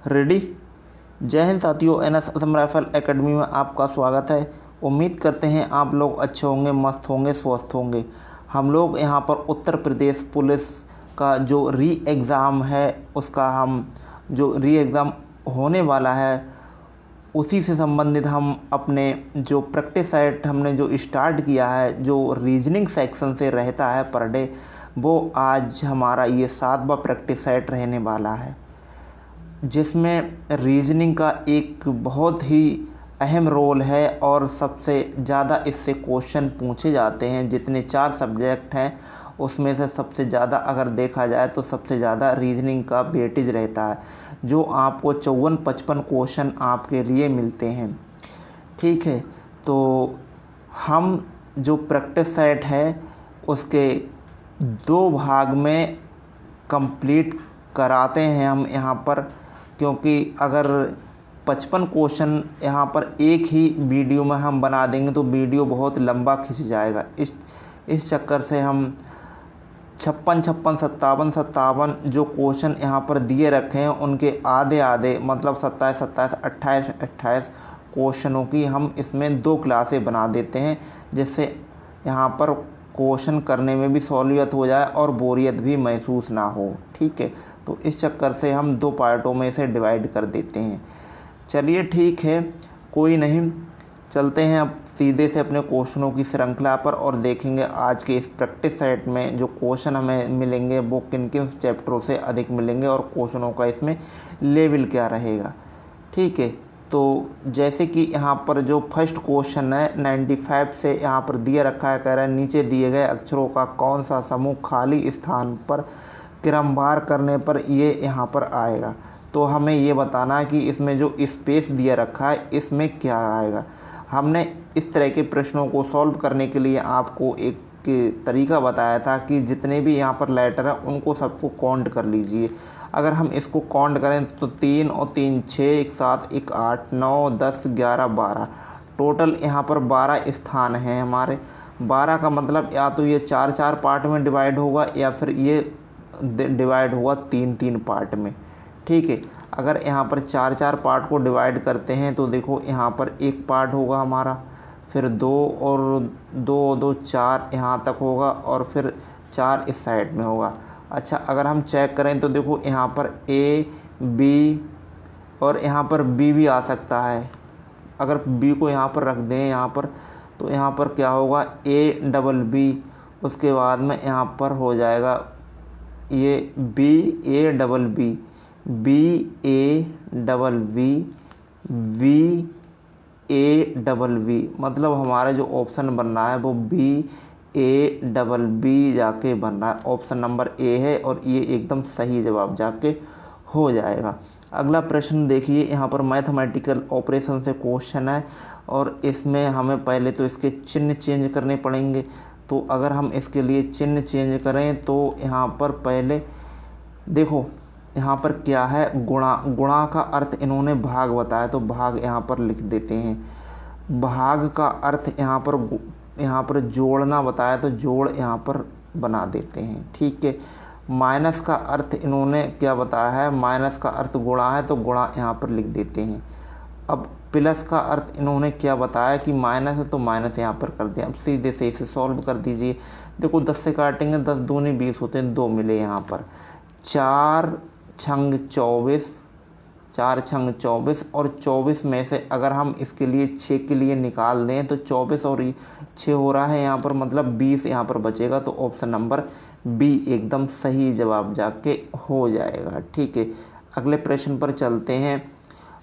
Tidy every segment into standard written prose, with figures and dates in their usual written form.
Ready. जय हिंद साथियों, NS Assam rifle academy में आपका स्वागत है। उम्मीद करते हैं आप लोग अच्छे होंगे, मस्त होंगे, स्वस्थ होंगे। हम लोग यहाँ पर उत्तर प्रदेश पुलिस का जो री एग्ज़ाम है उसका हम जो री एग्ज़ाम होने वाला है उसी से संबंधित हम अपने जो प्रैक्टिस सेट हमने जो स्टार्ट किया है, जो रीजनिंग सेक्शन से रहता है पर डे, वो आज हमारा ये 7वां प्रैक्टिस सेट रहने वाला है, जिसमें रीजनिंग का एक बहुत ही अहम रोल है और सबसे ज़्यादा इससे क्वेश्चन पूछे जाते हैं। जितने 4 सब्जेक्ट हैं उसमें से सबसे ज़्यादा अगर देखा जाए तो सबसे ज़्यादा रीजनिंग का वेटेज रहता है, जो आपको 54-55 क्वेश्चन आपके लिए मिलते हैं। ठीक है, तो हम जो प्रैक्टिस सेट है उसके 2 भाग में कंप्लीट कराते हैं हम यहाँ पर, क्योंकि अगर 55 क्वेश्चन यहाँ पर एक ही वीडियो में हम बना देंगे तो वीडियो बहुत लंबा खिंच जाएगा। इस चक्कर से हम 56 जो क्वेश्चन यहाँ पर दिए रखे हैं उनके आधे मतलब 27 क्वेश्चनों की हम इसमें 2 क्लासें बना देते हैं, जिससे यहाँ पर क्वेश्चन करने में भी सहूलियत हो जाए और बोरियत भी महसूस ना हो। ठीक है, तो इस चक्कर से हम 2 पार्टों में इसे डिवाइड कर देते हैं। चलिए ठीक है, कोई नहीं, चलते हैं अब सीधे से अपने क्वेश्चनों की श्रृंखला पर और देखेंगे आज के इस प्रैक्टिस सेट में जो क्वेश्चन हमें मिलेंगे वो किन किन चैप्टरों से अधिक मिलेंगे और क्वेश्चनों का इसमें लेवल क्या रहेगा। ठीक है, तो जैसे कि यहाँ पर जो फर्स्ट क्वेश्चन है 95 से यहाँ पर दिया रखा है, कह रहा है नीचे दिए गए अक्षरों का कौन सा समूह खाली स्थान पर क्रमवार करने पर ये यहाँ पर आएगा। तो हमें ये बताना है कि इसमें जो स्पेस दिया रखा है इसमें क्या आएगा। हमने इस तरह के प्रश्नों को सॉल्व करने के लिए आपको एक तरीका बताया था कि जितने भी यहाँ पर लेटर हैं उनको सबको काउंट कर लीजिए। अगर हम इसको काउंट करें तो 3 और 3 6, 1 7, 1 8, 9 10 11 12, टोटल यहाँ पर 12 स्थान हैं हमारे। 12 का मतलब या तो ये 4-4 पार्ट में डिवाइड होगा या फिर ये डिवाइड होगा 3-3 पार्ट में। ठीक है, अगर यहाँ पर 4-4 पार्ट को डिवाइड करते हैं तो देखो यहाँ पर 1 पार्ट होगा हमारा, फिर 2 और 2 4 यहाँ तक होगा और फिर 4 इस साइड में होगा। अच्छा, अगर हम चेक करें तो देखो यहाँ पर A B और यहाँ पर B भी आ सकता है। अगर B को यहाँ पर रख दें यहाँ पर, तो यहाँ पर क्या होगा A B, उसके बाद में यहाँ पर हो जाएगा ये BA B मतलब हमारा जो ऑप्शन बन रहा है वो BA जाके बन रहा है। ऑप्शन नंबर A है और ये एकदम सही जवाब जाके हो जाएगा। अगला प्रश्न देखिए, यहाँ पर मैथमेटिकल ऑपरेशन से क्वेश्चन है और इसमें हमें पहले तो इसके चिन्ह चेंज करने पड़ेंगे। तो अगर हम इसके लिए चिन्ह चेंज करें तो यहाँ पर पहले देखो यहाँ पर क्या है, गुणा का अर्थ इन्होंने भाग बताया तो भाग यहाँ पर लिख देते हैं। भाग का अर्थ यहाँ पर जोड़ना बताया तो जोड़ यहाँ पर बना देते हैं। ठीक है, माइनस का अर्थ इन्होंने क्या बताया है, माइनस का अर्थ गुणा है तो गुणा यहाँ पर लिख देते हैं। अब प्लस का अर्थ इन्होंने क्या बताया कि माइनस है तो माइनस यहाँ पर कर दें। अब सीधे से इसे सॉल्व कर दीजिए। देखो 10 से काटेंगे 10 दूनी 20 होते हैं, 2 मिले यहाँ पर। 4 छंग 24 और 24 में से अगर हम इसके लिए 6 के लिए निकाल दें तो 24 और 6 हो रहा है यहाँ पर, मतलब 20 यहाँ पर बचेगा। तो ऑप्शन नंबर B एकदम सही जवाब जाके हो जाएगा। ठीक है, अगले प्रश्न पर चलते हैं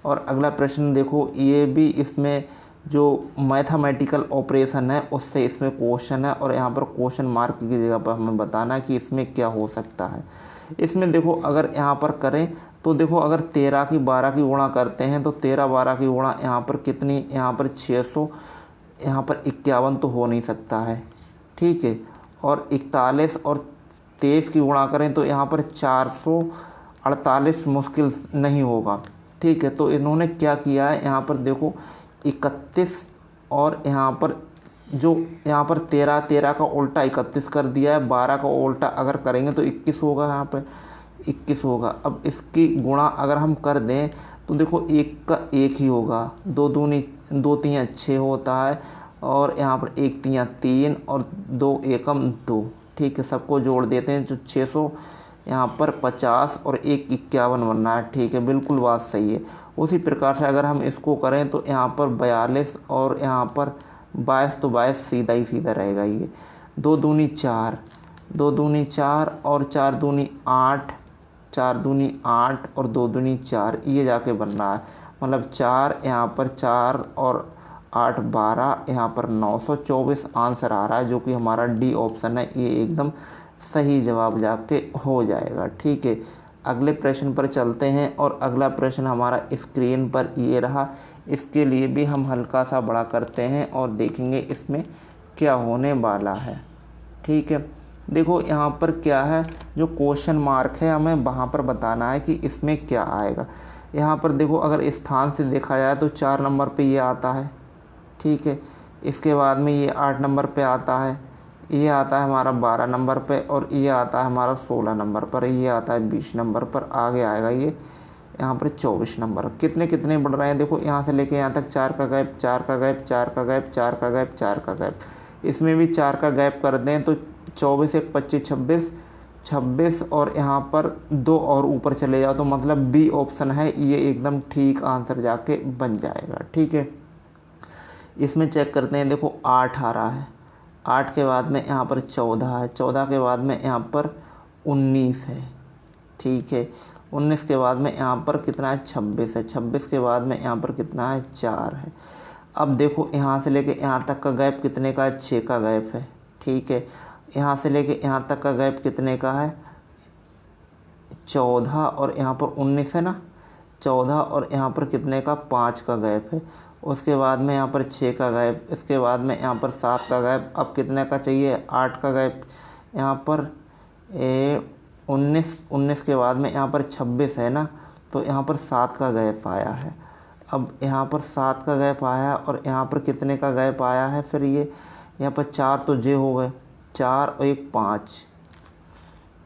और अगला प्रश्न देखो, ये भी इसमें जो मैथमेटिकल ऑपरेशन है उससे इसमें क्वेश्चन है और यहाँ पर क्वेश्चन मार्क की जगह पर हमें बताना है कि इसमें क्या हो सकता है। इसमें देखो अगर यहाँ पर करें तो देखो अगर 13 की 12 की गुणा करते हैं तो 13-12 की गुणा यहाँ पर कितनी, यहाँ पर 600, यहाँ पर 51 तो हो नहीं सकता है। ठीक है, और 41 और 23 की गुणा करें तो यहाँ पर 448 मुश्किल नहीं होगा। ठीक है, तो इन्होंने क्या किया है, यहाँ पर देखो 31 और यहाँ पर जो यहाँ पर 13 का उल्टा 31 कर दिया है। 12 का उल्टा अगर करेंगे तो 21 होगा। यहाँ पर 21 होगा। अब इसकी गुणा अगर हम कर दें तो देखो 1 का 1 ही होगा, 2 दूनी 2 तियाँ 6 होता है, और यहाँ पर 1 तियाँ 3 और 2 एकम 2। ठीक है, सबको जोड़ देते हैं जो 600 यहाँ पर 50 और 1 51 बन रहा है। ठीक है, बिल्कुल बात सही है। उसी प्रकार से अगर हम इसको करें तो यहाँ पर 42 और यहाँ पर 22, तो 22 सीधा ही सीधा रहेगा। ये 2 दूनी 4, 2 दूनी 4 और 4 दूनी 8, 4 दूनी 8 और 2 दूनी 4, ये जाके बन रहा है। मतलब 4 यहाँ पर 4 और 8 12, यहाँ पर 924 आंसर आ रहा है, जो कि हमारा डी ऑप्शन है, ये एकदम सही जवाब जाके हो जाएगा। ठीक है, अगले प्रश्न पर चलते हैं, और अगला प्रश्न हमारा स्क्रीन पर ये रहा। इसके लिए भी हम हल्का सा बड़ा करते हैं और देखेंगे इसमें क्या होने वाला है। ठीक है, देखो यहाँ पर क्या है, जो क्वेश्चन मार्क है हमें वहाँ पर बताना है कि इसमें क्या आएगा। यहाँ पर देखो अगर स्थान से देखा जाए तो 4 नंबर पे ये आता है। ठीक है, इसके बाद में ये 8 नंबर पे आता है, ये आता है हमारा 12 नंबर पे, और ये आता है हमारा 16 नंबर पर, ये आता है 20 नंबर पर, आगे आएगा ये यहाँ पर 24 नंबर। कितने कितने बढ़ रहे हैं देखो, यहाँ से लेके यहाँ तक 4 का गैप, 4 का गैप, 4 का गैप, 4 का गैप, 4 का गैप। इसमें भी 4 का गैप कर दें तो 24 1 25 26, 26 और यहाँ पर 2 और ऊपर चले जाओ तो मतलब बी ऑप्शन है, ये एकदम ठीक आंसर जाके बन जाएगा। ठीक है, इसमें चेक करते हैं, देखो 8 आ रहा है, 8 के बाद में यहाँ पर 14 है, 14 के बाद में यहाँ पर 19 है। ठीक है, 19 के बाद में यहाँ पर कितना है, 26 है, 26 के बाद में यहाँ पर कितना है, 4 है। अब देखो यहाँ से लेके यहाँ तक का गैप कितने का है, 6 का गैप है। ठीक है, यहाँ से लेके यहाँ तक का गैप कितने का है, 14 और यहाँ पर 19 है ना, 14 और यहाँ पर कितने का, 5 का गैप है। उसके बाद में यहाँ पर 6 का गैप, इसके बाद में यहाँ पर 7 का गैप। अब कितने का चाहिए, 8 का गैप। यहाँ पर 19 के बाद में यहाँ पर 26 है ना, तो यहाँ पर 7 का गैप आया है। अब यहाँ पर 7 का गैप आया और यहाँ पर कितने का गैप आया है, फिर ये यहाँ पर 4 तो जे हो गए, 4 और 1 5,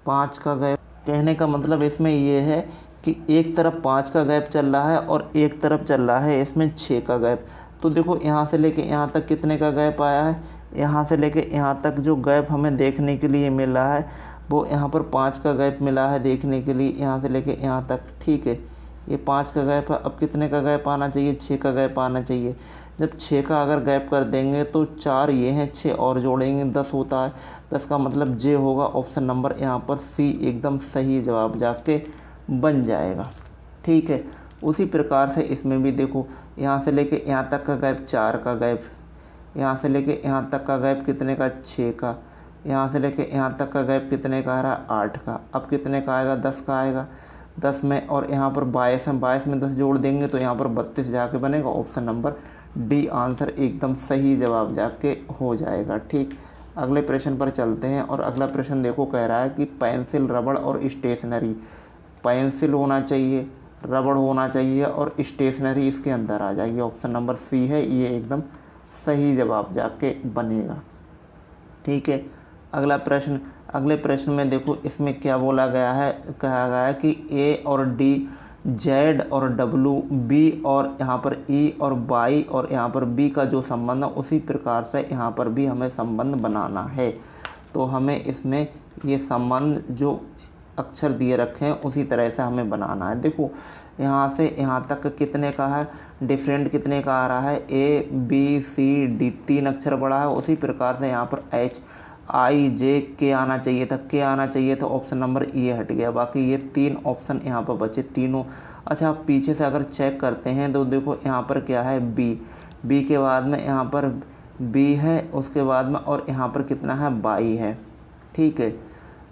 5 का गैप। कहने का मतलब इसमें ये है कि एक तरफ 5 का गैप चल रहा है और एक तरफ चल रहा है इसमें 6 का गैप। तो देखो यहाँ से लेके यहाँ तक कितने का गैप आया है, यहाँ से लेके यहाँ तक जो गैप हमें देखने के लिए मिला है वो यहाँ पर 5 का गैप मिला है देखने के लिए, यहाँ से लेके यहाँ तक। ठीक है, ये 5 का गैप है। अब कितने का गैप आना चाहिए, 6 का गैप आना चाहिए। जब 6 का अगर गैप कर देंगे तो 4 ये हैं, 6 और जोड़ेंगे 10 होता है, 10 का मतलब जे होगा। ऑप्शन नंबर यहाँ पर सी एकदम सही जवाब जाके बन जाएगा। ठीक है, उसी प्रकार से इसमें भी देखो यहाँ से लेके यहाँ तक का गैप 4 का गैप, यहाँ से लेके यहाँ तक का गैप कितने का, 6 का, यहाँ से लेके यहाँ तक का गैप कितने का आ रहा है, 8 का। अब कितने का आएगा, 10 का आएगा, 10 में और यहाँ पर 22 है, 22 में 10 जोड़ देंगे तो यहाँ पर 32 जाके बनेगा। ऑप्शन नंबर डी आंसर एकदम सही जवाब जाके हो जाएगा। ठीक, अगले प्रश्न पर चलते हैं, और अगला प्रश्न देखो कह रहा है कि पेंसिल, रबड़ और स्टेशनरी। पेंसिल होना चाहिए, रबड़ होना चाहिए और स्टेशनरी इसके अंदर आ जाएगी। ऑप्शन नंबर सी है, ये एकदम सही जवाब जाके बनेगा। ठीक है, अगला प्रश्न, अगले प्रश्न में देखो इसमें क्या बोला गया है, कहा गया है कि ए और डी, जेड और डब्लू, बी और यहाँ पर ई और वाई और यहाँ पर बी का जो संबंध है उसी प्रकार से यहाँ पर भी हमें संबंध बनाना है। तो हमें इसमें ये संबंध जो अक्षर दिए रखे हैं उसी तरह से हमें बनाना है। देखो यहाँ से यहाँ तक कितने का है, डिफरेंट कितने का आ रहा है, ए बी सी डी, 3 अक्षर बड़ा है। उसी प्रकार से यहाँ पर एच आई जे के आना चाहिए था, के आना चाहिए था। ऑप्शन नंबर ये हट गया, बाकी ये 3 ऑप्शन यहाँ पर बचे तीनों। अच्छा, आप पीछे से अगर चेक करते हैं तो देखो यहाँ पर क्या है, बी, बी के बाद में यहाँ पर बी है, उसके बाद में और यहाँ पर कितना है, बाई है। ठीक है,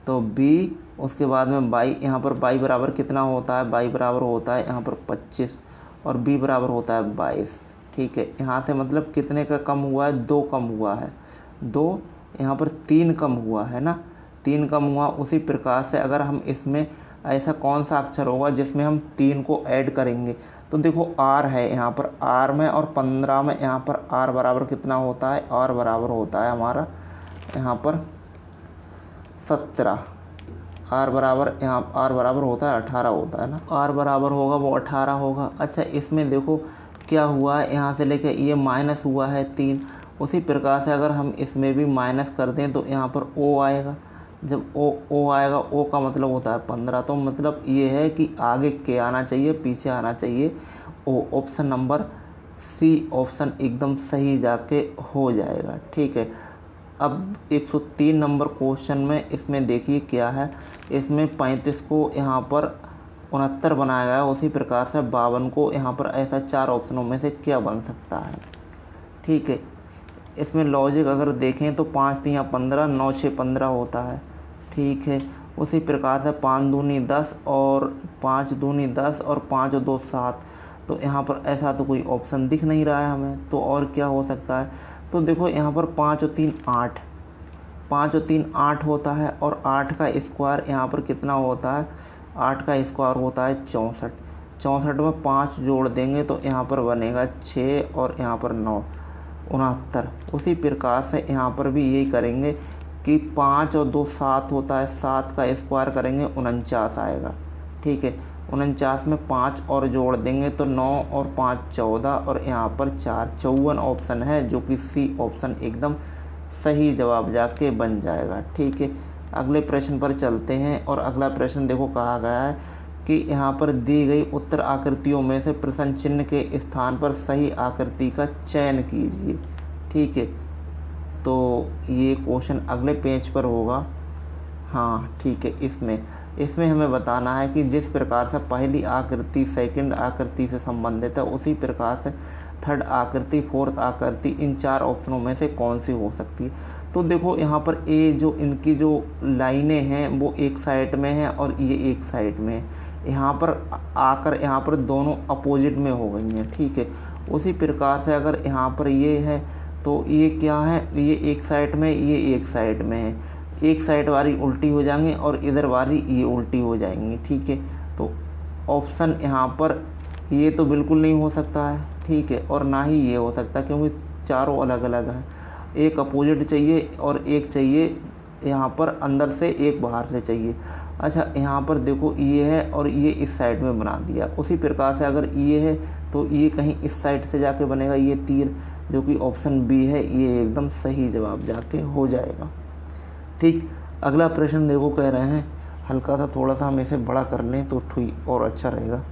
तो बी उसके बाद में बाई, यहाँ पर बाई बराबर कितना होता है, बाई बराबर होता है यहाँ पर 25 और बी बराबर होता है 22। ठीक है, यहाँ से मतलब कितने का कम हुआ है, 2 कम हुआ है, 2, यहाँ पर 3 कम हुआ है ना, 3 कम हुआ। उसी प्रकार से अगर हम इसमें ऐसा कौन सा अक्षर होगा जिसमें हम 3 को ऐड करेंगे, तो देखो आर है यहाँ पर, आर में और 15 में यहाँ पर आर बराबर कितना होता है, आर बराबर होता है हमारा यहाँ पर 17। आर बराबर यहाँ आर बराबर होता है 18 होता है ना, आर बराबर होगा वो 18 होगा। अच्छा इसमें देखो क्या हुआ है, यहाँ से लेके ये माइनस हुआ है 3। उसी प्रकार से अगर हम इसमें भी माइनस कर दें तो यहाँ पर ओ आएगा। जब ओ आएगा, ओ का मतलब होता है 15। तो मतलब ये है कि आगे के आना चाहिए, पीछे आना चाहिए ओ। ऑप्शन नंबर सी ऑप्शन एकदम सही जाके हो जाएगा। ठीक है, अब 103 नंबर क्वेश्चन में इसमें देखिए क्या है, इसमें 35 को यहाँ पर 69 बनाया गया है। उसी प्रकार से 52 को यहाँ पर ऐसा 4 ऑप्शनों में से क्या बन सकता है। ठीक है, इसमें लॉजिक अगर देखें तो 5 3 15, 9 6 15 होता है। ठीक है, उसी प्रकार से 5 दूनी 10 और 5 दूनी 10 और 5 और 2 7। तो यहाँ पर ऐसा तो कोई ऑप्शन दिख नहीं रहा है हमें, तो और क्या हो सकता है। तो देखो यहाँ पर 5 और 3 8, 5 और 3 8 होता है, और 8 का स्क्वायर यहाँ पर कितना होता है, 8 का स्क्वायर होता है 64। 64 में 5 जोड़ देंगे तो यहाँ पर बनेगा 6 और यहाँ पर 9 69। उसी प्रकार से यहाँ पर भी यही करेंगे कि 5 और 2 7 होता है, 7 का स्क्वायर करेंगे 49 आएगा। ठीक है, 49 में 5 और जोड़ देंगे तो 9 और 5 14 और यहाँ पर 4 54 ऑप्शन है, जो कि सी ऑप्शन एकदम सही जवाब जाके बन जाएगा। ठीक है, अगले प्रश्न पर चलते हैं। और अगला प्रश्न देखो कहा गया है कि यहाँ पर दी गई उत्तर आकृतियों में से प्रश्न चिन्ह के स्थान पर सही आकृति का चयन कीजिए। ठीक है, तो ये क्वेश्चन अगले पेज पर होगा। हाँ ठीक है, इसमें हमें बताना है कि जिस प्रकार से पहली आकृति सेकंड आकृति से संबंधित है, उसी प्रकार से थर्ड आकृति फोर्थ आकृति इन 4 ऑप्शनों में से कौन सी हो सकती है। तो देखो यहाँ पर ए जो इनकी जो लाइनें हैं वो एक साइड में है और ये एक साइड में है, यहाँ पर आकर यहाँ पर दोनों अपोजिट में हो गई हैं। ठीक है, उसी प्रकार से अगर यहाँ पर ये है तो ये क्या है, ये एक साइड में, ये एक साइड में है, एक साइड वाली उल्टी हो जाएंगी और इधर वाली ये उल्टी हो जाएंगी। ठीक है, तो ऑप्शन यहाँ पर ये तो बिल्कुल नहीं हो सकता है। ठीक है, और ना ही ये हो सकता है, क्योंकि चारों अलग अलग हैं। एक अपोजिट चाहिए और एक चाहिए यहाँ पर अंदर से, एक बाहर से चाहिए। अच्छा यहाँ पर देखो ये है और ये इस साइड में बना दिया। उसी प्रकार से अगर ये है तो ये कहीं इस साइड से जाके बनेगा, ये तीर, जो कि ऑप्शन बी है, ये एकदम सही जवाब जाके हो जाएगा। ठीक, अगला प्रश्न देखो कह रहे हैं, हल्का सा थोड़ा सा हम इसे बड़ा कर लें तो और अच्छा रहेगा।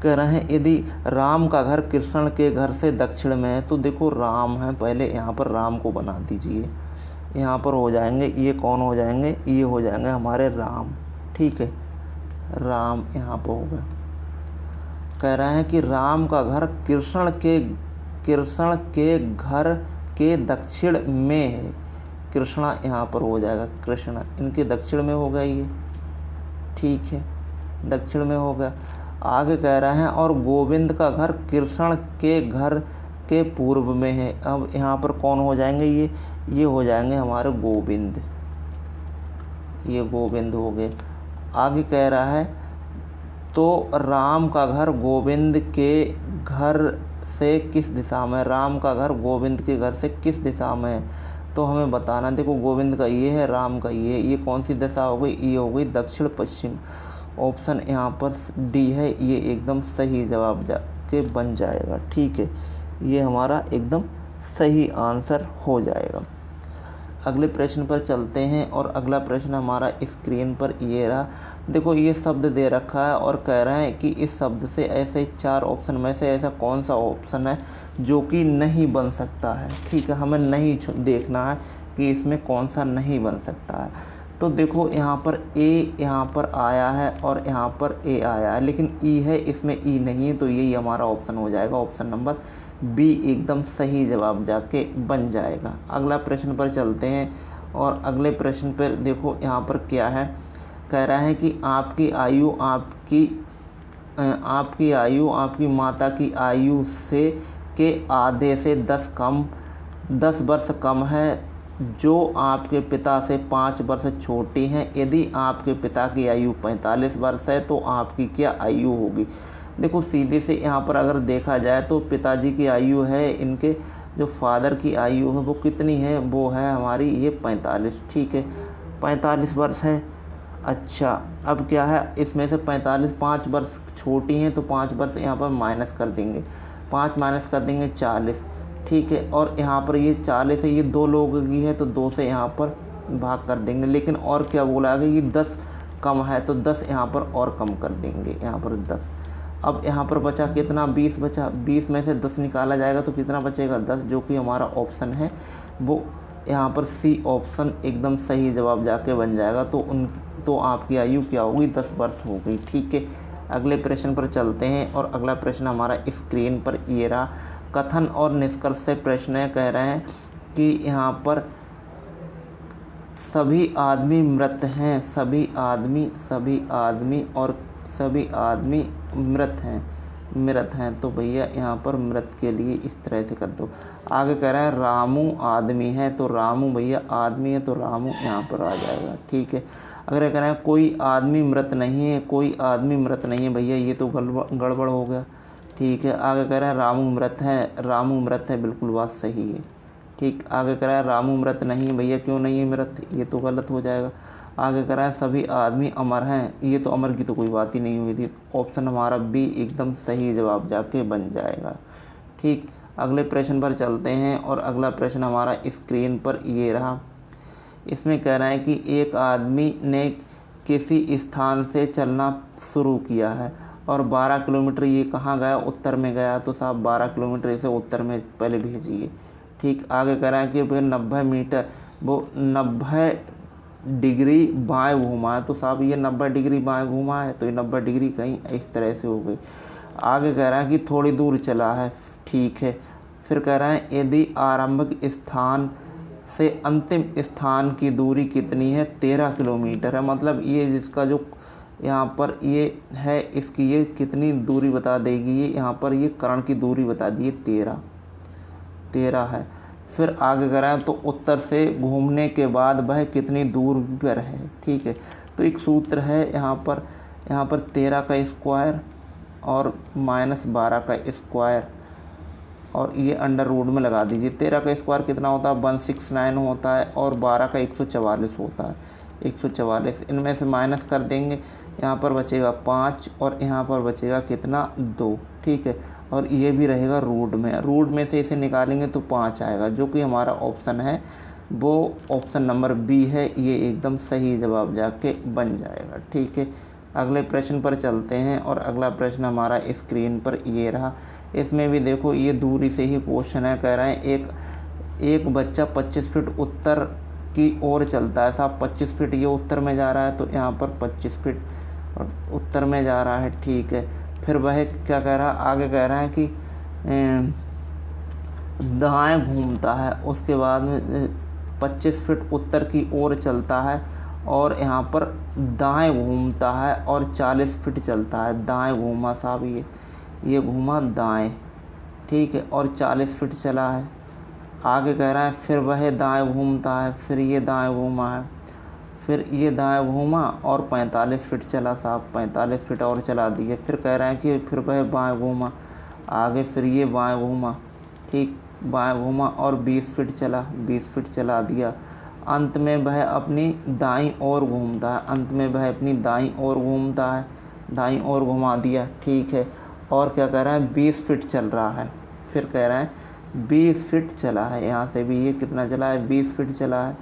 कह रहे हैं यदि राम का घर कृष्ण के घर से दक्षिण में है, तो देखो राम है, पहले यहाँ पर राम को बना दीजिए। यहाँ पर हो जाएंगे, ये कौन हो जाएंगे, ये हो जाएंगे हमारे राम। ठीक है, राम यहाँ पर हो गया। कह रहे हैं कि राम का घर कृष्ण के घर के दक्षिण में है। कृष्णा यहाँ पर हो जाएगा, कृष्णा इनके दक्षिण में हो गया ये। ठीक है, दक्षिण में हो गया। आगे कह रहे हैं और गोविंद का घर कृष्ण के घर के पूर्व में है। अब यहाँ पर कौन हो जाएंगे, ये हो जाएंगे हमारे गोविंद, ये गोविंद हो गए। आगे कह रहा है तो राम का घर गोविंद के घर से किस दिशा में, राम का घर गोविंद के घर से किस दिशा में है, तो हमें बताना। देखो गोविंद का ये है, राम का ये कौन सी दिशा हो गई, ये हो गई दक्षिण पश्चिम। ऑप्शन यहाँ पर डी है, ये एकदम सही जवाब जाके बन जाएगा। ठीक है, ये हमारा एकदम सही आंसर हो जाएगा। अगले प्रश्न पर चलते हैं। और अगला प्रश्न हमारा स्क्रीन पर ये रहा। देखो ये शब्द दे रखा है और कह रहे हैं कि इस शब्द से ऐसे 4 ऑप्शन में से ऐसा कौन सा ऑप्शन है जो कि नहीं बन सकता है। ठीक है, हमें नहीं देखना है कि इसमें कौन सा नहीं बन सकता है। तो देखो यहाँ पर ए यहाँ पर आया है और यहाँ पर ए आया है, लेकिन ई है, इसमें ई नहीं है, तो यही हमारा ऑप्शन हो जाएगा। ऑप्शन नंबर बी एकदम सही जवाब जाके बन जाएगा। अगला प्रश्न पर चलते हैं। और अगले प्रश्न पर देखो यहाँ पर क्या है, कह रहा है कि आपकी आयु आपकी माता की आयु से के आधे से 10 वर्ष कम है, जो आपके पिता से 5 वर्ष छोटी हैं। यदि आपके पिता की आयु 45 वर्ष है तो आपकी क्या आयु होगी। देखो सीधे से यहाँ पर अगर देखा जाए तो पिताजी की आयु है इनके जो फादर की आयु है वो कितनी है, वो है हमारी ये 45। ठीक है, 45 वर्ष है। अच्छा, अब क्या है, इसमें से 45 5 वर्ष छोटी हैं तो 5 वर्ष यहाँ पर माइनस कर देंगे, 5 माइनस कर देंगे 40। ठीक है, और यहाँ पर ये 40 है, ये 2 लोगों की है तो 2 से यहाँ पर भाग कर देंगे। लेकिन और क्या बोला है कि 10 कम है तो 10 यहाँ पर और कम कर देंगे, यहाँ पर 10। अब यहाँ पर बचा कितना, 20 बचा। 20 में से 10 निकाला जाएगा तो कितना बचेगा, 10, जो कि हमारा ऑप्शन है वो यहाँ पर सी ऑप्शन एकदम सही जवाब जाके बन जाएगा। तो आपकी आयु क्या होगी, 10 वर्ष हो गई। ठीक है, अगले प्रश्न पर चलते हैं और अगला प्रश्न हमारा स्क्रीन पर ये रहा। कथन और निष्कर्ष से प्रश्न है, कह रहे हैं कि यहाँ पर सभी आदमी मृत हैं, सभी आदमी मृत हैं। तो भैया यहाँ पर मृत के लिए इस तरह से कर दो। आगे कह रहा है रामू आदमी है, तो रामू भैया आदमी है तो रामू यहाँ पर आ जाएगा। ठीक है, अगर कह रहा है कोई आदमी मृत नहीं है, कोई आदमी मृत नहीं है, भैया ये तो गड़बड़ हो गया। ठीक है, आगे कह रहा है रामू मृत है, बिल्कुल बात सही है। ठीक, आगे कह रहा है रामू मृत नहीं, भैया क्यों नहीं है मृत, ये तो गलत हो जाएगा। आगे कह रहा है सभी आदमी अमर हैं, ये तो अमर की तो कोई बात ही नहीं हुई थी। ऑप्शन हमारा बी एकदम सही जवाब जाके बन जाएगा। ठीक, अगले प्रश्न पर चलते हैं और अगला प्रश्न हमारा स्क्रीन पर ये रहा। इसमें कह रहा है कि एक आदमी ने किसी स्थान से चलना शुरू किया है और 12 किलोमीटर ये कहाँ गया, उत्तर में गया, तो साहब 12 किलोमीटर इसे उत्तर में पहले भेजिए। ठीक, आगे कह रहा है कि भाई 90 मीटर, वो 90 डिग्री बाएं घूमा है, तो साहब ये 90 डिग्री बाएं घूमा है तो ये 90 डिग्री कहीं इस तरह से हो गई। आगे कह रहा है कि थोड़ी दूर चला है। ठीक है, फिर कह रहा है यदि आरंभिक स्थान से अंतिम स्थान की दूरी कितनी है, 13 किलोमीटर है। मतलब ये जिसका जो यहाँ पर ये है, इसकी ये कितनी दूरी बता देगी, ये यहाँ पर ये कर्ण की दूरी बता दी, 13 है। फिर आगे करा तो उत्तर से घूमने के बाद वह कितनी दूर पर है। ठीक है, तो एक सूत्र है यहाँ पर 13 का स्क्वायर और -12 का स्क्वायर और ये अंडर रूट में लगा दीजिए। 13 का स्क्वायर कितना होता है, 169 होता है और 12 का 144 होता है, 144। इनमें से माइनस कर देंगे, यहाँ पर बचेगा 5 और यहाँ पर बचेगा कितना, 2। ठीक है, और ये भी रहेगा रूट में से इसे निकालेंगे तो 5 आएगा, जो कि हमारा ऑप्शन है वो ऑप्शन नंबर बी है, ये एकदम सही जवाब जाके बन जाएगा। ठीक है, अगले प्रश्न पर चलते हैं और अगला प्रश्न हमारा स्क्रीन पर ये रहा। इसमें भी देखो ये दूरी से ही क्वेश्चन है, कह रहे हैं एक बच्चा 25 फीट उत्तर की ओर चलता है। साहब 25 फीट ये उत्तर में जा रहा है तो यहाँ पर 25 फीट उत्तर में जा रहा है। ठीक है, फिर वह क्या कह रहा है, आगे कह रहा है कि दाएं घूमता है, उसके बाद में 25 फीट उत्तर की ओर चलता है और यहाँ पर दाएं घूमता है और 40 फीट चलता है। दाएं घूमा साहब, ये घूमा दाएं। ठीक है, और 40 फीट चला है। आगे कह रहा है फिर वह दाएं घूमता है, फिर ये दाएं घूमा है, फिर ये दाएं घूमा और 45 फीट चला साहब, 45 फीट और चला दिए। फिर कह रहे हैं कि फिर वह बाएं घूमा, आगे फिर ये बाएं घूमा। ठीक, बाएं घूमा और 20 फीट चला, 20 फीट चला दिया। अंत में वह अपनी दाईं ओर घूमता है, अंत में वह अपनी दाईं ओर घूमता है, दाईं ओर घुमा दिया। ठीक है, और क्या कह रहा है, 20 फीट चल रहा है। फिर कह रहा है 20 फीट चला है, यहाँ से भी ये कितना चला है, 20 फीट चला है।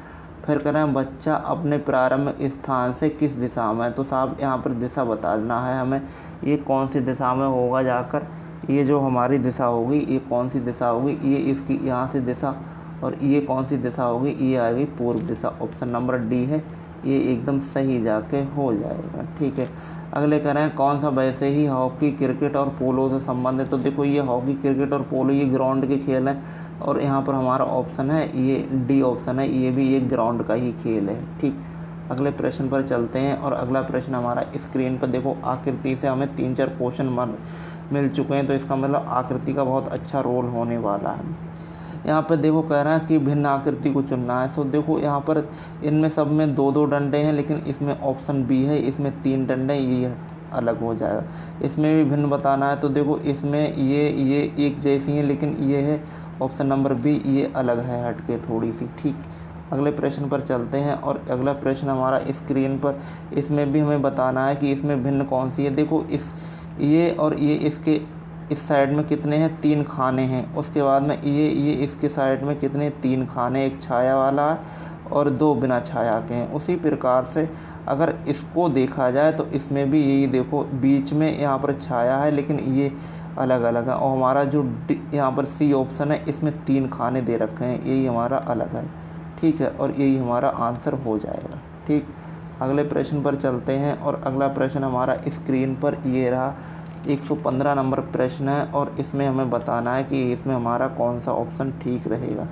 फिर कह रहे हैं बच्चा अपने प्रारंभ स्थान से किस दिशा में, तो साहब यहाँ पर दिशा बताना है हमें, ये कौन सी दिशा में होगा जाकर, ये जो हमारी दिशा होगी ये कौन सी दिशा होगी, ये इसकी यहाँ से दिशा, और ये कौन सी दिशा होगी, ये आएगी पूर्व दिशा। ऑप्शन नंबर डी है, ये एकदम सही जाके हो जाएगा। ठीक है, अगले कह रहे हैं कौन सा वैसे ही हॉकी, क्रिकेट और पोलो से संबंधित। तो देखो ये हॉकी, क्रिकेट और पोलो ये ग्राउंड के खेल हैं और यहाँ पर हमारा ऑप्शन है ये डी ऑप्शन है, ये भी एक ग्राउंड का ही खेल है। ठीक, अगले प्रश्न पर चलते हैं और अगला प्रश्न हमारा स्क्रीन पर देखो, आकृति से हमें 3-4 क्वेश्चन मिल चुके हैं, तो इसका मतलब आकृति का बहुत अच्छा रोल होने वाला है। यहाँ पर देखो कह रहा है कि भिन्न आकृति को चुनना है। सो देखो यहाँ पर इनमें सब में 2-2 डंडे हैं, लेकिन इसमें ऑप्शन बी है, इसमें 3 डंडे, ये अलग हो जाएगा। इसमें भी भिन्न बताना है तो देखो इसमें ये एक जैसी हैं, लेकिन ये है ऑप्शन नंबर बी, ये अलग है हटके थोड़ी सी। ठीक, अगले प्रश्न पर चलते हैं और अगला प्रश्न हमारा स्क्रीन पर, इसमें भी हमें बताना है कि इसमें भिन्न कौन सी है। देखो ये और ये इसके इस साइड में कितने हैं, 3 खाने हैं। उसके बाद में ये इसके साइड में कितने, 3 खाने, एक छाया वाला है और 2 बिना छाया के हैं। उसी प्रकार से अगर इसको देखा जाए तो इसमें भी यही देखो, बीच में यहाँ पर छाया है लेकिन ये अलग अलग है। और हमारा जो यहाँ पर सी ऑप्शन है इसमें 3 खाने दे रखे हैं, यही हमारा अलग है। ठीक है, और यही हमारा आंसर हो जाएगा। ठीक, अगले प्रश्न पर चलते हैं और अगला प्रश्न हमारा स्क्रीन पर ये रहा, 115 नंबर प्रश्न है और इसमें हमें बताना है कि इसमें हमारा कौन सा ऑप्शन ठीक रहेगा।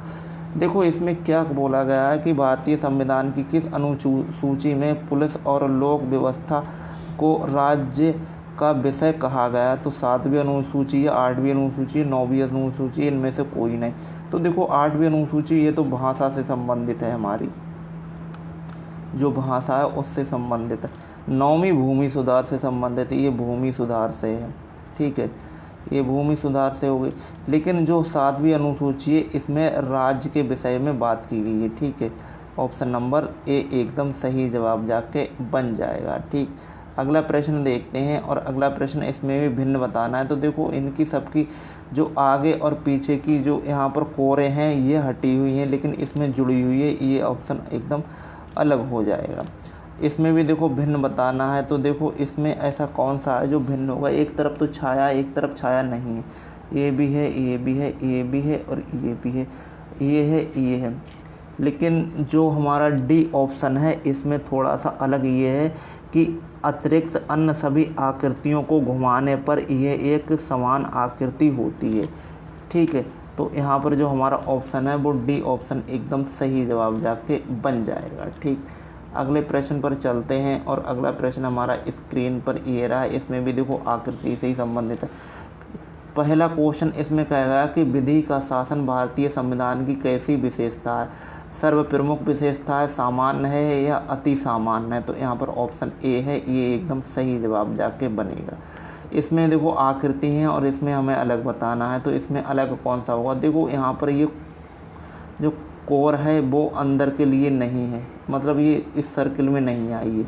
देखो इसमें क्या बोला गया है कि भारतीय संविधान की किस अनुसूची में पुलिस और लोक व्यवस्था को राज्य का विषय कहा गया। तो 7वीं अनुसूची है, 8वीं अनुसूची है, 9वीं अनुसूची है, इनमें से कोई नहीं। तो देखो 8वीं अनुसूची ये तो भाषा से संबंधित है, हमारी जो भाषा है उससे संबंधित है। 9वीं भूमि सुधार से संबंधित है, ये भूमि सुधार से है। ठीक है, ये भूमि सुधार से हो गई। लेकिन जो 7वीं अनुसूची है इसमें राज्य के विषय में बात की गई है। ठीक है, ऑप्शन नंबर ए एकदम सही जवाब जाके बन जाएगा। ठीक, अगला प्रश्न देखते हैं और अगला प्रश्न इसमें भी भिन्न बताना है। तो देखो इनकी सबकी जो आगे और पीछे की जो यहाँ पर कोरें हैं ये हटी हुई हैं, लेकिन इसमें जुड़ी हुई है, ये ऑप्शन एकदम अलग हो जाएगा। इसमें भी देखो भिन्न बताना है। तो देखो इसमें ऐसा कौन सा है जो भिन्न होगा, एक तरफ तो छाया, एक तरफ छाया नहीं है, ये भी है, ये भी है, ये भी है और ये भी है, ये है, ये है। लेकिन जो हमारा डी ऑप्शन है इसमें थोड़ा सा अलग ये है कि अतिरिक्त अन्य सभी आकृतियों को घुमाने पर यह एक समान आकृति होती है। ठीक है, तो यहाँ पर जो हमारा ऑप्शन है वो डी ऑप्शन एकदम सही जवाब जाके बन जाएगा। ठीक, अगले प्रश्न पर चलते हैं और अगला प्रश्न हमारा स्क्रीन पर ये रहा। इसमें भी देखो आकृति से ही संबंधित है। पहला क्वेश्चन इसमें कहेगा कि विधि का शासन भारतीय संविधान की कैसी विशेषता है, सर्वप्रमुख विशेषता है, सामान्य है या अति सामान्य है। तो यहाँ पर ऑप्शन ए है, ये एकदम सही जवाब जाके बनेगा। इसमें देखो आकृति हैं और इसमें हमें अलग बताना है, तो इसमें अलग कौन सा होगा। देखो यहाँ पर ये जो कोर है वो अंदर के लिए नहीं है, मतलब ये इस सर्किल में नहीं आई है,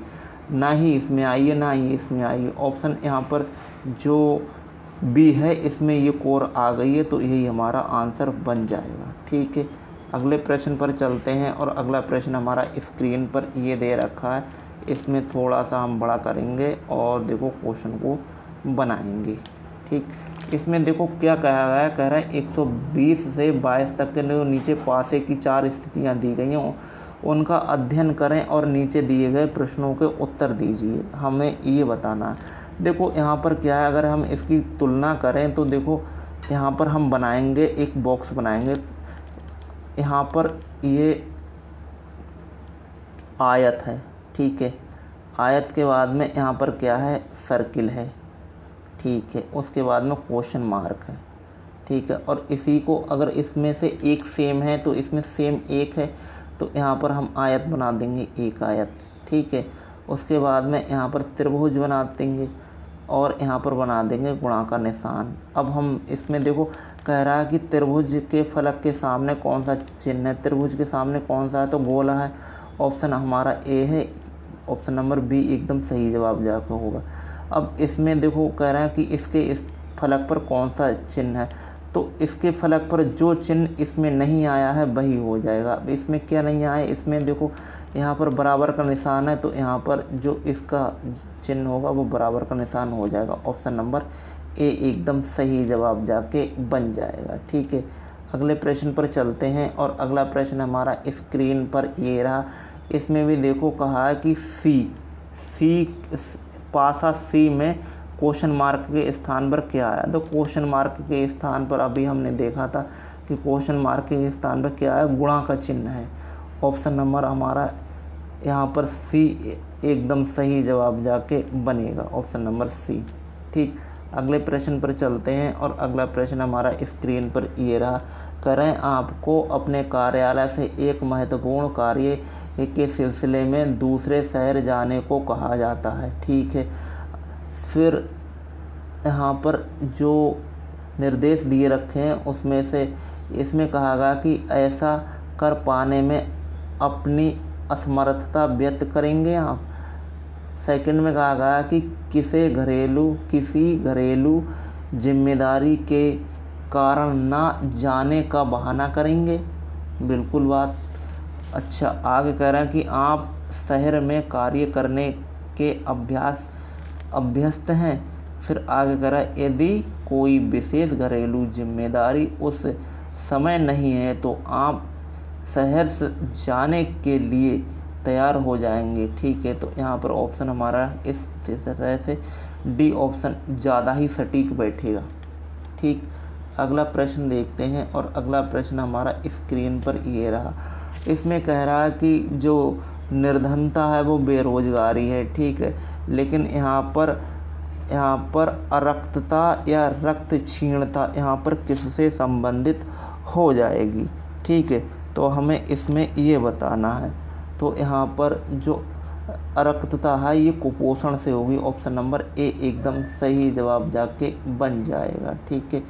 ना ही इसमें आई है, ना ही इसमें आई है। ऑप्शन यहाँ पर जो बी है इसमें ये कोर आ गई है, तो यही हमारा आंसर बन जाएगा। ठीक है, अगले प्रश्न पर चलते हैं और अगला प्रश्न हमारा स्क्रीन पर ये दे रखा है। इसमें थोड़ा सा हम बड़ा करेंगे और देखो क्वेश्चन को बनाएंगे। ठीक, इसमें देखो क्या कहा गया, कह रहा है 120 से 22 तक के जो नीचे पासे की 4 स्थितियाँ दी गई हैं उनका अध्ययन करें और नीचे दिए गए प्रश्नों के उत्तर दीजिए। हमें ये बताना है। देखो यहाँ पर क्या है, अगर हम इसकी तुलना करें तो देखो यहाँ पर हम बनाएंगे एक बॉक्स बनाएंगे। यहाँ पर ये आयत है, ठीक है, आयत के बाद में यहाँ पर क्या है, सर्किल है, ठीक है, उसके बाद में क्वेश्चन मार्क है, ठीक है। और इसी को अगर इसमें से एक सेम है तो इसमें सेम एक है, तो यहाँ पर हम आयत बना देंगे, एक आयत, ठीक है। उसके बाद में यहाँ पर त्रिभुज बना देंगे और यहाँ पर बना देंगे गुणा का निशान। अब हम इसमें देखो कह रहा है कि त्रिभुज के फलक के सामने कौन सा चिन्ह है, त्रिभुज के सामने कौन सा है, तो गोला है। ऑप्शन हमारा ए है, ऑप्शन नंबर बी एकदम सही जवाब जाकर होगा। अब इसमें देखो कह रहा है कि इसके इस फलक पर कौन सा चिन्ह है, तो इसके फलक पर जो चिन्ह इसमें नहीं आया है वही हो जाएगा। अब इसमें क्या नहीं आया, इसमें देखो यहाँ पर बराबर का निशान है, तो यहाँ पर जो इसका चिन्ह होगा वो बराबर का निशान हो जाएगा। ऑप्शन नंबर ए एकदम सही जवाब जाके बन जाएगा, ठीक है। अगले प्रश्न पर चलते हैं और अगला प्रश्न हमारा स्क्रीन पर ये रहा। इसमें भी देखो कहा है कि सी पासा सी में क्वेश्चन मार्क के स्थान पर क्या आया, तो क्वेश्चन मार्क के स्थान पर अभी हमने देखा था कि क्वेश्चन मार्क के स्थान पर क्या है, गुणा का चिन्ह है। ऑप्शन नंबर हमारा यहाँ पर सी एकदम सही जवाब जाके बनेगा, ऑप्शन नंबर सी, ठीक। अगले प्रश्न पर चलते हैं और अगला प्रश्न हमारा स्क्रीन पर ये रहा। करें आपको अपने कार्यालय से एक महत्वपूर्ण कार्य के सिलसिले में दूसरे शहर जाने को कहा जाता है, ठीक है। फिर यहाँ पर जो निर्देश दिए रखे हैं उसमें से इसमें कहा गया कि ऐसा कर पाने में अपनी असमर्थता व्यक्त करेंगे आप। सेकंड में कहा गया कि किसी घरेलू जिम्मेदारी के कारण ना जाने का बहाना करेंगे। बिल्कुल बात। अच्छा, आगे कह रहा है कि आप शहर में कार्य करने के अभ्यस्त हैं। फिर आगे कह रहा है यदि कोई विशेष घरेलू जिम्मेदारी उस समय नहीं है तो आप शहर से जाने के लिए तैयार हो जाएंगे। ठीक है, तो यहाँ पर ऑप्शन हमारा इस तरह से डी ऑप्शन ज़्यादा ही सटीक बैठेगा। ठीक, अगला प्रश्न देखते हैं और अगला प्रश्न हमारा स्क्रीन पर ये रहा। इसमें कह रहा है कि जो निर्धनता है वो बेरोजगारी है। ठीक है, लेकिन यहाँ पर अरक्तता या रक्त क्षीणता यहाँ पर किससे संबंधित हो जाएगी। ठीक है, तो हमें इसमें ये बताना है। तो यहाँ पर जो अरक्तता है ये कुपोषण से होगी। ऑप्शन नंबर ए एकदम सही जवाब जाके बन जाएगा। ठीक है,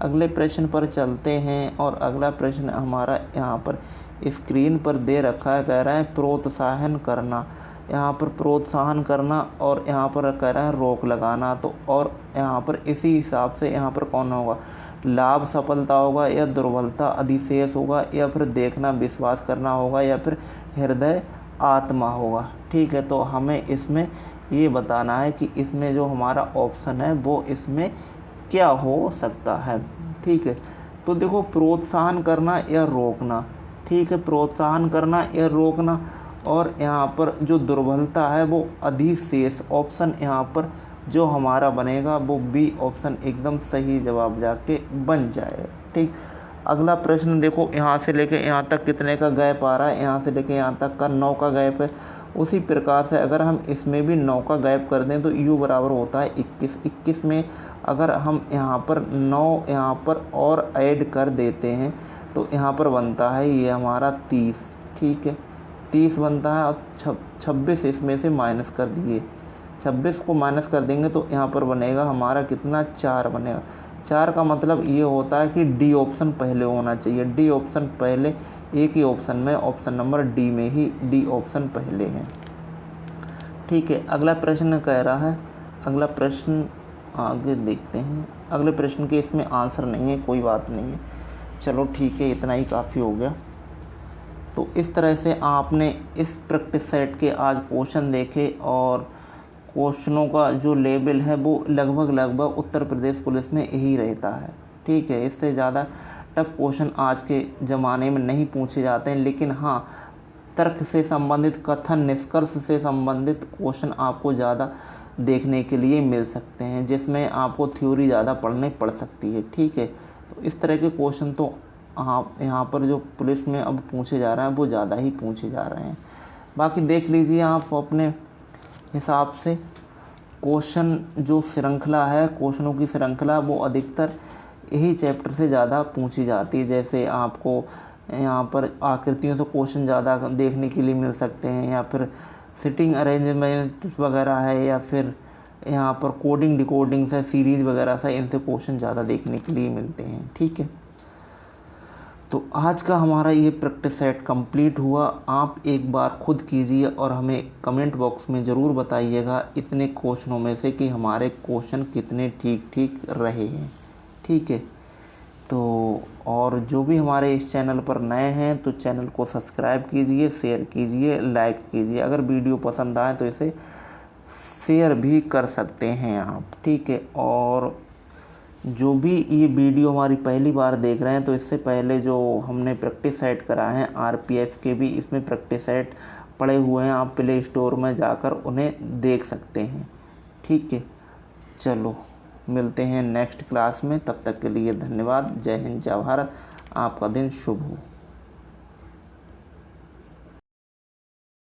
अगले प्रश्न पर चलते हैं और अगला प्रश्न हमारा यहाँ पर स्क्रीन पर दे रखा है। कह रहा है प्रोत्साहन करना। यहाँ पर प्रोत्साहन करना और यहाँ पर कह रहा है रोक लगाना। तो और यहाँ पर इसी हिसाब से यहाँ पर कौन होगा, लाभ सफलता होगा या दुर्बलता अधिशेष होगा या फिर देखना विश्वास करना होगा या फिर हृदय आत्मा होगा। ठीक है, तो हमें इसमें ये बताना है कि इसमें जो हमारा ऑप्शन है वो इसमें क्या हो सकता है। ठीक है, तो देखो प्रोत्साहन करना या रोकना। ठीक है, प्रोत्साहन करना या रोकना। और यहाँ पर जो दुर्बलता है वो अधिशेष। ऑप्शन यहाँ पर जो हमारा बनेगा वो बी ऑप्शन एकदम सही जवाब जाके बन जाएगा। ठीक, अगला प्रश्न देखो, यहाँ से लेके यहाँ तक कितने का गैप आ रहा है, यहाँ से लेके यहाँ तक का 9 का गैप है। उसी प्रकार से अगर हम इसमें भी 9 का गैप कर दें तो u बराबर होता है 21 में अगर हम यहाँ पर 9 यहाँ पर और ऐड कर देते हैं तो यहाँ पर बनता है ये हमारा 30। ठीक है, 30 बनता है और 26 इसमें से माइनस कर दिए। 26 को माइनस कर देंगे तो यहाँ पर बनेगा हमारा कितना, 4 बनेगा। 4 का मतलब ये होता है कि डी ऑप्शन पहले होना चाहिए। डी ऑप्शन पहले, एक ही ऑप्शन में, ऑप्शन नंबर डी में ही डी ऑप्शन पहले है। ठीक है, अगला प्रश्न कह रहा है, अगला प्रश्न आगे देखते हैं। अगले प्रश्न के इसमें आंसर नहीं है, कोई बात नहीं है, चलो ठीक है, इतना ही काफ़ी हो गया। तो इस तरह से आपने इस प्रैक्टिस सेट के आज क्वेश्चन देखे और क्वेश्चनों का जो लेवल है वो लगभग उत्तर प्रदेश पुलिस में यही रहता है। ठीक है, इससे ज़्यादा टफ क्वेश्चन आज के ज़माने में नहीं पूछे जाते हैं, लेकिन हाँ तर्क से संबंधित, कथन निष्कर्ष से संबंधित क्वेश्चन आपको ज़्यादा देखने के लिए मिल सकते हैं, जिसमें आपको थ्योरी ज़्यादा पढ़नी पड़ सकती है। ठीक है, तो इस तरह के क्वेश्चन तो यहाँ पर जो पुलिस में अब पूछे जा रहे हैं वो ज़्यादा ही पूछे जा रहे हैं। बाकी देख लीजिए आप अपने हिसाब से। क्वेश्चन जो श्रृंखला है, क्वेश्चनों की श्रृंखला वो अधिकतर यही चैप्टर से ज़्यादा पूछी जाती है। जैसे आपको यहाँ पर आकृतियों से क्वेश्चन ज़्यादा देखने के लिए मिल सकते हैं, या फिर सिटिंग अरेंजमेंट वगैरह है, या फिर यहाँ पर कोडिंग डिकोडिंग से, सीरीज़ वगैरह से, इनसे क्वेश्चन ज़्यादा देखने के लिए मिलते हैं। ठीक है, तो आज का हमारा ये प्रैक्टिस सेट कंप्लीट हुआ। आप एक बार खुद कीजिए और हमें कमेंट बॉक्स में ज़रूर बताइएगा इतने क्वेश्चनों में से कि हमारे क्वेश्चन कितने ठीक रहे हैं। ठीक है, तो और जो भी हमारे इस चैनल पर नए हैं तो चैनल को सब्सक्राइब कीजिए, शेयर कीजिए, लाइक कीजिए। अगर वीडियो पसंद आए तो इसे शेयर भी कर सकते हैं आप। ठीक है, और जो भी ये वीडियो हमारी पहली बार देख रहे हैं तो इससे पहले जो हमने प्रैक्टिस सेट कराए हैं आरपीएफ के भी, इसमें प्रैक्टिस सेट पड़े हुए हैं, आप प्ले स्टोर में जाकर उन्हें देख सकते हैं। ठीक है, चलो मिलते हैं नेक्स्ट क्लास में, तब तक के लिए धन्यवाद। जय हिंद, जय भारत, आपका दिन शुभ हो।